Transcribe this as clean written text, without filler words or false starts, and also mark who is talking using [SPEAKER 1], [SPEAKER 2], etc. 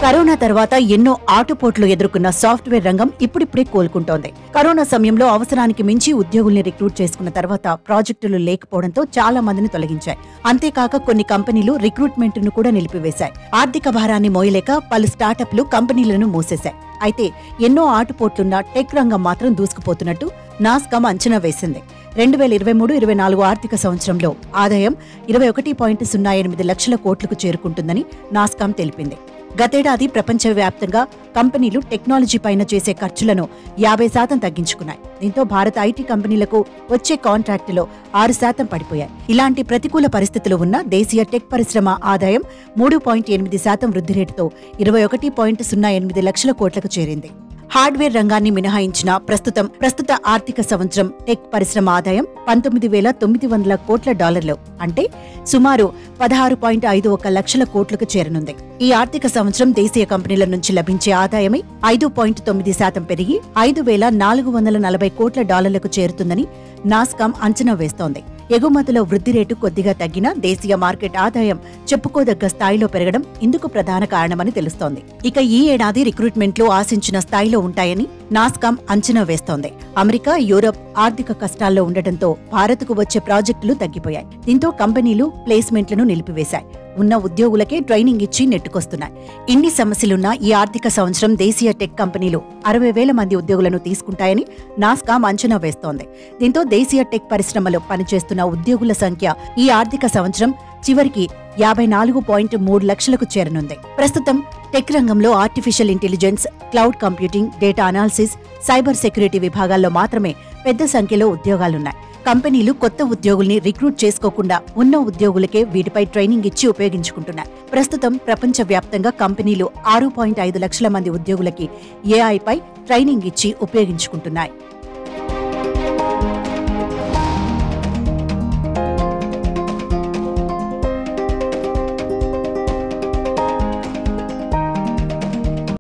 [SPEAKER 1] Corona తర్వాత ఎన్నో ఆటుపోట్లు ఎదుర్కొన్న సాఫ్ట్వేర్ రంగం ఇప్పుడిప్పుడే కోలుకుంటోంది. కరోనా సమయంలో అవసరానికి మించి ఉద్యోగుల్ని రిక్రూట్ చేసుకున్న తర్వాత ప్రాజెక్టులు లేకపోవడంతో చాలా మందిని తొలగించాయి. అంతేకాక కొన్ని కంపెనీలు రిక్రూట్మెంట్ ను కూడా నిలిపివేశాయి. ఆర్థిక భారాన్ని మోయలేక పలు స్టార్టప్లు కంపెనీలను మూసేశాయి. అయితే ఎన్నో ఆటుపోట్లున్న టెక్ రంగం మాత్రం దూసుకుపోతున్నట్టు నాస్కామ్ అంచనా వేసింది. 2023-24 ఆర్థిక సంవత్సరంలో ఆదాయం 21.08 లక్షల కోట్లకు చేరుకుంటుందని నాస్కామ్ తెలిపింది. గతేడాది ప్రపంచవ్యాప్తంగా కంపెనీలు టెక్నాలజీ పైన చేసే ఖర్చులను 50% తగ్గించుకున్నాయి. దీంతో భారత ఐటీ కంపెనీలకు వచ్చే కాంట్రాక్టులో 6% పడిపోయాయి. ఇలాంటి ప్రతికూల పరిస్థితులు ఉన్న దేశీయ టెక్ పరిశ్రమ ఆదాయం 3.8% వృద్ధి రేటుతో 21.08 లక్షల కోట్లకు చేరింది. హార్డ్వేర్ రంగాన్ని మినహాయించిన ప్రస్తుత ఆర్థిక సంవత్సరం టెక్ పరిశ్రమ ఆదాయం $19,900 కోట్ల, అంటే సుమారు 16.51 లక్షల కోట్లకు చేరనుంది. ఈ ఆర్థిక సంవత్సరం దేశీయ కంపెనీల నుంచి లభించే ఆదాయమే 5.9% పెరిగి $5,440 కోట్ల చేరుతుందని నాస్కామ్ అంచనా వేస్తోంది. ఎగుమతుల వృద్ధి రేటు కొద్దిగా తగ్గినా దేశీయ మార్కెట్ ఆదాయం చెప్పుకోదగ్గ స్థాయిలో పెరగడం ఇందుకు ప్రధాన కారణమని తెలుస్తోంది. ఇక ఈ ఏడాది రిక్రూట్మెంట్లు ఆశించిన స్థాయిలో ఉంటాయని నాస్కామ్ అంచనా వేస్తోంది. అమెరికా, యూరప్ ఆర్థిక కష్టాల్లో ఉండటంతో భారత్కు వచ్చే ప్రాజెక్టులు తగ్గిపోయాయి. దీంతో కంపెనీలు ప్లేస్మెంట్లను నిలిపివేశాయి. ఉన్న ఉద్యోగులకే ట్రైనింగ్ ఇచ్చి నెట్టుకొస్తున్నాయి. ఇన్ని సమస్యలున్నా ఈ ఆర్థిక సంవత్సరం దేశీయ టెక్ కంపెనీలు 60,000 మంది ఉద్యోగులను తీసుకుంటాయని నాస్కామ్ అంచనా వేస్తోంది. దీంతో దేశీయ టెక్ పరిశ్రమలో పనిచేస్తున్న ఉద్యోగుల సంఖ్య ఈ ఆర్థిక సంవత్సరం చివరికి 54.3 లక్షలకు చేరనుంది. ప్రస్తుతం టెక్ రంగంలో artificial intelligence, cloud computing, data analysis, cyber security విభాగాల్లో మాత్రమే పెద్ద సంఖ్యలో ఉద్యోగాలున్నాయి. కంపెనీలు కొత్త ఉద్యోగుల్ని రిక్రూట్ చేసుకోకుండా ఉన్న ఉద్యోగులకే వీటిపై ట్రైనింగ్ ఇచ్చి ఉపయోగించుకుంటున్నాయి. ప్రస్తుతం ప్రపంచవ్యాప్తంగా కంపెనీలు 6.5 లక్షల మంది ఉద్యోగులకి ఏఐపై ట్రైనింగ్ ఇచ్చి ఉపయోగించుకుంటున్నాయి.